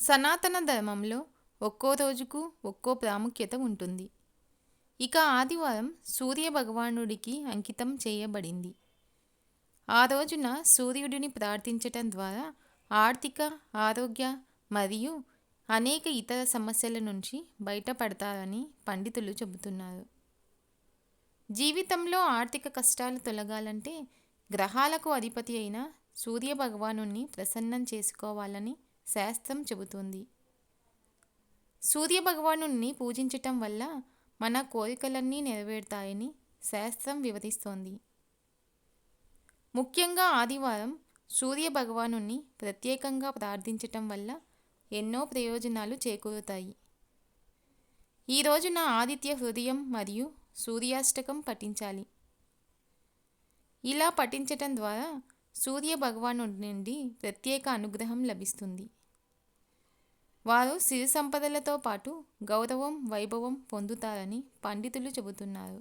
సనాతన ధర్మంలో ఒక్కో రోజుకు ఒక్కో ప్రాముఖ్యత ఉంటుంది. ఇక ఆదివారం సూర్య భగవానుడికి అంకితం చేయబడింది. ఆ రోజున సూర్యుడిని ప్రార్థించటం ద్వారా ఆర్థిక, ఆరోగ్య మరియు అనేక ఇతర సమస్యల నుంచి బయటపడతారని పండితులు చెబుతున్నారు. జీవితంలో ఆర్థిక కష్టాలు తొలగాలంటే గ్రహాలకు అధిపతి అయిన సూర్య భగవానుణ్ణి ప్రసన్నం చేసుకోవాలని శాస్త్రం చెబుతుంది. సూర్య భగవానుణ్ణి పూజించటం వల్ల మన కోరికలన్నీ నెరవేరుతాయని శాస్త్రం వివరిస్తోంది. ముఖ్యంగా ఆదివారం సూర్య భగవానుణ్ణి ప్రత్యేకంగా ప్రార్థించటం వల్ల ఎన్నో ప్రయోజనాలు చేకూరుతాయి. ఈ రోజున ఆదిత్య హృదయం మరియు సూర్యాష్టకం పఠించాలి. ఇలా పఠించటం ద్వారా సూర్య భగవానుడి నుండి ప్రత్యేక అనుగ్రహం లభిస్తుంది. వారు సిరి సంపదలతో పాటు గౌరవం, వైభవం పొందుతారని పండితులు చెబుతున్నారు.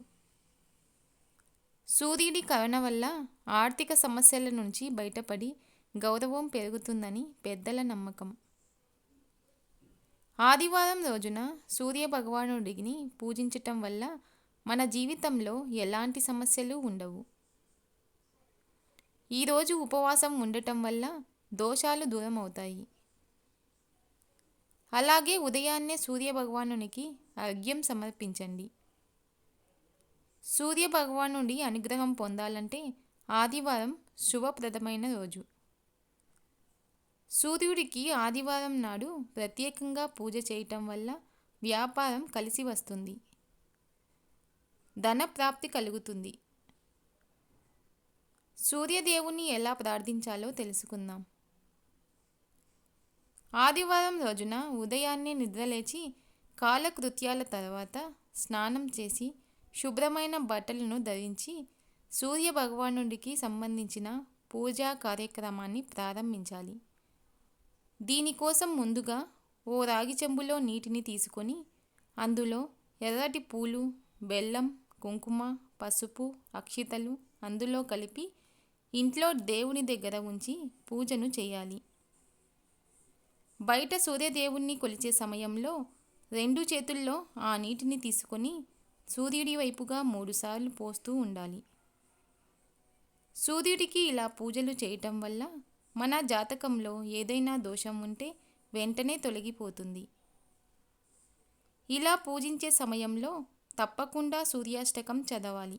సూర్యుడి కరుణ వల్ల ఆర్థిక సమస్యల నుంచి బయటపడి గౌరవం పెరుగుతుందని పెద్దల నమ్మకం. ఆదివారం రోజున సూర్య భగవానుడిని పూజించటం వల్ల మన జీవితంలో ఎలాంటి సమస్యలు ఉండవు. ఈరోజు ఉపవాసం ఉండటం వల్ల దోషాలు దూరం అవుతాయి. అలాగే ఉదయాన్నే సూర్య భగవానునికి అర్ఘ్యం సమర్పించండి. సూర్య భగవానుడి అనుగ్రహం పొందాలంటే ఆదివారం శుభప్రదమైన రోజు. సూర్యుడికి ఆదివారం నాడు ప్రత్యేకంగా పూజ చేయటం వల్ల వ్యాపారం కలిసి వస్తుంది, ధన ప్రాప్తి కలుగుతుంది. సూర్యదేవుని ఎలా ప్రార్థించాలో తెలుసుకుందాం. ఆదివారం రోజున ఉదయాన్నే నిద్రలేచి కాలకృత్యాల తర్వాత స్నానం చేసి శుభ్రమైన బట్టలను ధరించి సూర్య భగవానుడికి సంబంధించిన పూజా కార్యక్రమాన్ని ప్రారంభించాలి. దీనికోసం ముందుగా ఓ రాగి చెంబులో నీటిని తీసుకొని అందులో ఎర్రటి పూలు, బెల్లం, కుంకుమ, పసుపు, అక్షితలు అందులో కలిపి ఇంట్లో దేవుని దగ్గర ఉంచి పూజను చేయాలి. బయట సూర్యదేవుణ్ణి కొలిచే సమయంలో 2 చేతుల్లో ఆ నీటిని తీసుకొని సూర్యుడి వైపుగా 3 సార్లు పోస్తూ ఉండాలి. సూర్యుడికి ఇలా పూజలు చేయటం వల్ల మన జాతకంలో ఏదైనా దోషం ఉంటే వెంటనే తొలగిపోతుంది. ఇలా పూజించే సమయంలో తప్పకుండా సూర్యాష్టకం చదవాలి.